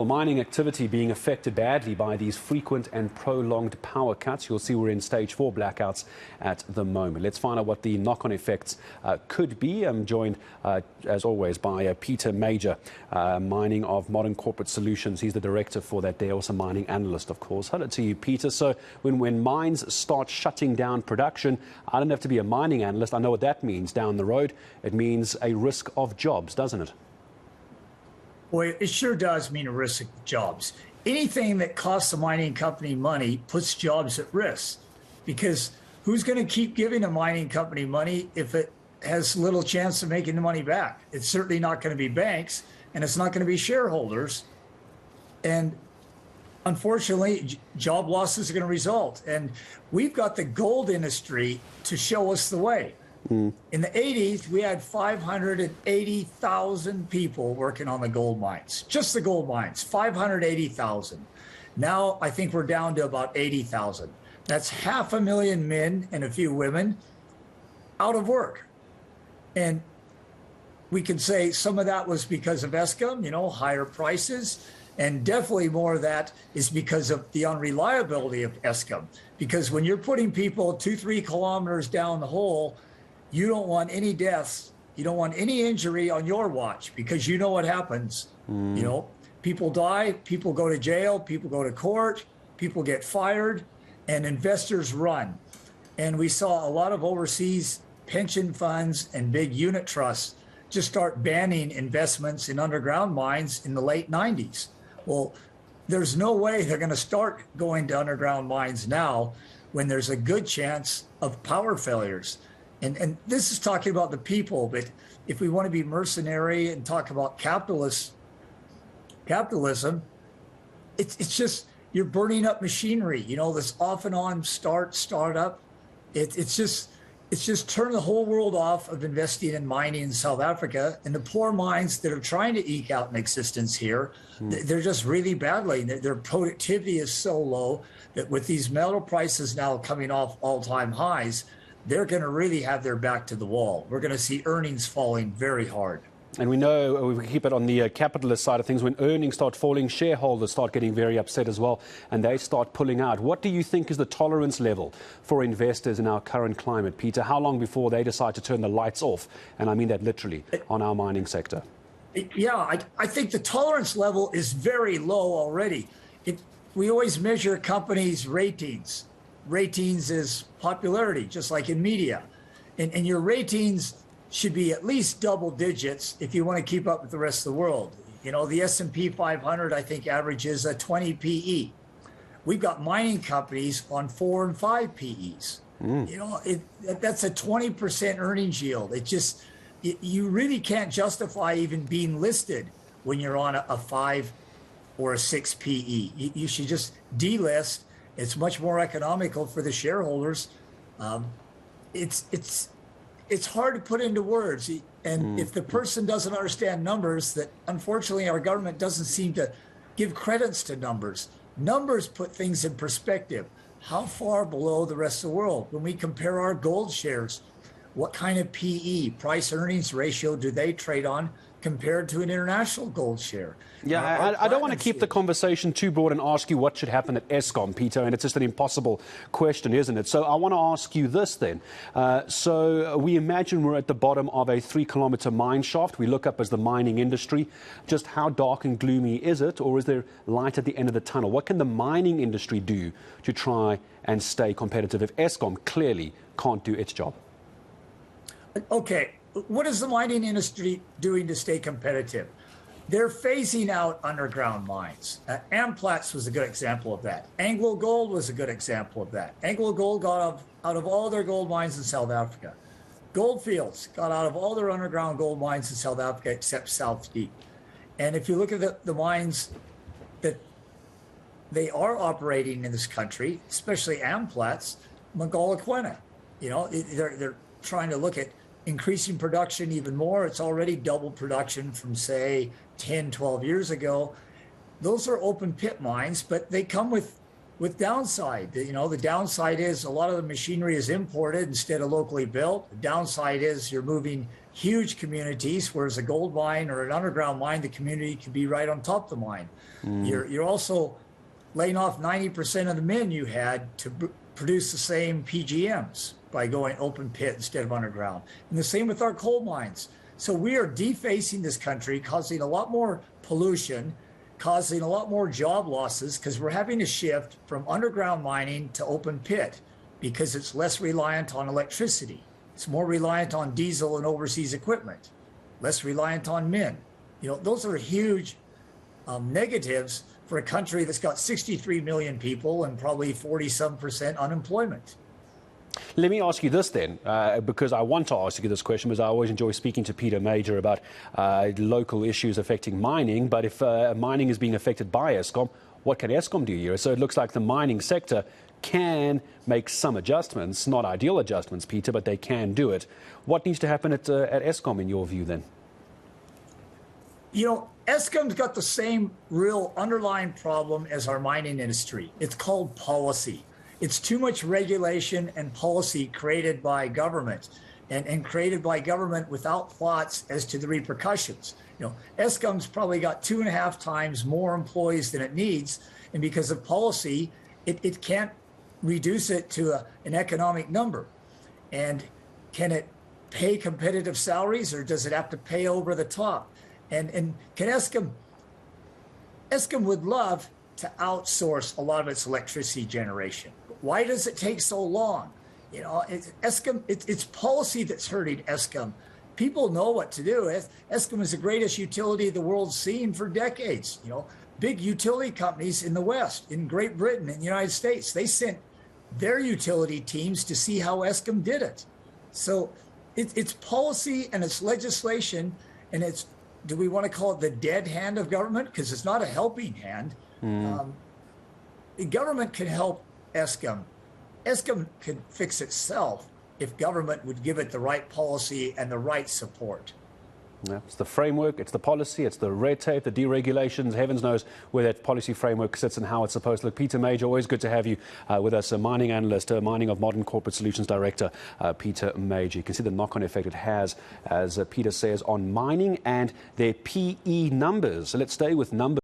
Well, mining activity being affected badly by these frequent and prolonged power cuts. You'll see we're in stage 4 blackouts at the moment. Let's find out what the knock-on effects could be. I'm joined, as always, by Peter Major, mining of Modern Corporate Solutions. He's the director for that. They're also mining analyst, of course. Hello to you, Peter. So when mines start shutting down production, I don't have to be a mining analyst. I know what that means down the road. It means a risk of jobs, doesn't it? Boy, it sure does mean a risk of jobs. Anything that costs a mining company money puts jobs at risk, because who's going to keep giving a mining company money if it has little chance of making the money back? It's certainly not going to be banks, and it's not going to be shareholders. And unfortunately, job losses are going to result. And we've got the gold industry to show us the way. In the 80s, we had 580,000 people working on the gold mines, just the gold mines, 580,000. Now, I think we're down to about 80,000. That's 500,000 men and a few women out of work. And we can say some of that was because of Eskom, higher prices. And definitely more of that is because of the unreliability of Eskom. Because when you're putting people 2-3 kilometers down the hole, you don't want any deaths. You don't want any injury on your watch, because you know what happens. People die, people go to jail, people go to court, people get fired, and investors run. And we saw a lot of overseas pension funds and big unit trusts just start banning investments in underground mines in the late 90s. Well, there's no way they're going to start going to underground mines now when there's a good chance of power failures. And this is talking about the people, but if we want to be mercenary and talk about capitalism, it's just you're burning up machinery. This off and on start up. It's just turned the whole world off of investing in mining in South Africa. And the poor mines that are trying to eke out an existence here, they're just really battling. Their productivity is so low that with these metal prices now coming off all-time highs, they're going to really have their back to the wall. We're going to see earnings falling very hard. And we know, we keep it on the capitalist side of things, when earnings start falling, shareholders start getting very upset as well, and they start pulling out. What do you think is the tolerance level for investors in our current climate, Peter? How long before they decide to turn the lights off, and I mean that literally, on our mining sector? Yeah, I think the tolerance level is very low already. We always measure companies' ratings. Ratings is popularity, just like in media. And your ratings should be at least double digits if you want to keep up with the rest of the world. The S&P 500, I think, averages a 20 PE. We've got mining companies on 4 and 5 PEs. That's a 20% earnings yield. You really can't justify even being listed when you're on a 5 or a 6 PE. You should just delist. It's much more economical for the shareholders. It's hard to put into words. And if the person doesn't understand numbers, that unfortunately our government doesn't seem to give credence to numbers. Numbers put things in perspective. How far below the rest of the world? When we compare our gold shares, what kind of PE, price earnings ratio, do they trade on compared to an international gold share? Yeah, I don't want to keep the conversation too broad and ask you what should happen at Eskom, Peter, and it's just an impossible question, isn't it? So I want to ask you this then. So we imagine we're at the bottom of a 3-kilometer mine shaft. We look up as the mining industry. Just how dark and gloomy is it, or is there light at the end of the tunnel? What can the mining industry do to try and stay competitive if Eskom clearly can't do its job? Okay, what is the mining industry doing to stay competitive? They're phasing out underground mines. Amplats was a good example of that. Anglo Gold was a good example of that. Anglo Gold got out of all their gold mines in South Africa. Goldfields got out of all their underground gold mines in South Africa except South Deep. And if you look at the mines that they are operating in this country, especially Amplats, Mogalakwena, they're trying to look at increasing production even more. It's already double production from, say, 10, 12 years ago. Those are open pit mines, but they come with downside. The downside is a lot of the machinery is imported instead of locally built. The downside is you're moving huge communities, whereas a gold mine or an underground mine, the community could be right on top of the mine. You're also laying off 90% of the men you had to produce the same PGMs by going open pit instead of underground. And the same with our coal mines. So we are defacing this country, causing a lot more pollution, causing a lot more job losses, because we're having to shift from underground mining to open pit because it's less reliant on electricity. It's more reliant on diesel and overseas equipment, less reliant on men. Those are huge negatives for a country that's got 63 million people and probably 40-some% unemployment. Let me ask you this then, because I want to ask you this question, because I always enjoy speaking to Peter Major about local issues affecting mining. But if mining is being affected by Eskom, what can Eskom do here? So it looks like the mining sector can make some adjustments, not ideal adjustments, Peter, but they can do it. What needs to happen at Eskom, in your view, then? Eskom's got the same real underlying problem as our mining industry. It's called policy. It's too much regulation and policy created by government and created by government without thoughts as to the repercussions. Eskom's probably got 2.5 times more employees than it needs. And because of policy, it can't reduce it to an economic number. And can it pay competitive salaries, or does it have to pay over the top? And can Eskom would love to outsource a lot of its electricity generation. Why does it take so long? It's policy that's hurting Eskom. People know what to do. Eskom is the greatest utility the world's seen for decades. Big utility companies in the West, in Great Britain, in the United States, they sent their utility teams to see how Eskom did it. So it's policy and it's legislation, and it's, do we want to call it the dead hand of government? Because it's not a helping hand. The government can help Eskom. Eskom can fix itself if government would give it the right policy and the right support. Yeah, it's the framework, it's the policy, it's the red tape, the deregulations. Heavens knows where that policy framework sits and how it's supposed to look. Peter Major, always good to have you with us, a mining analyst, Mining of Modern Corporate Solutions Director, Peter Major. You can see the knock-on effect it has, as Peter says, on mining and their PE numbers. So let's stay with numbers.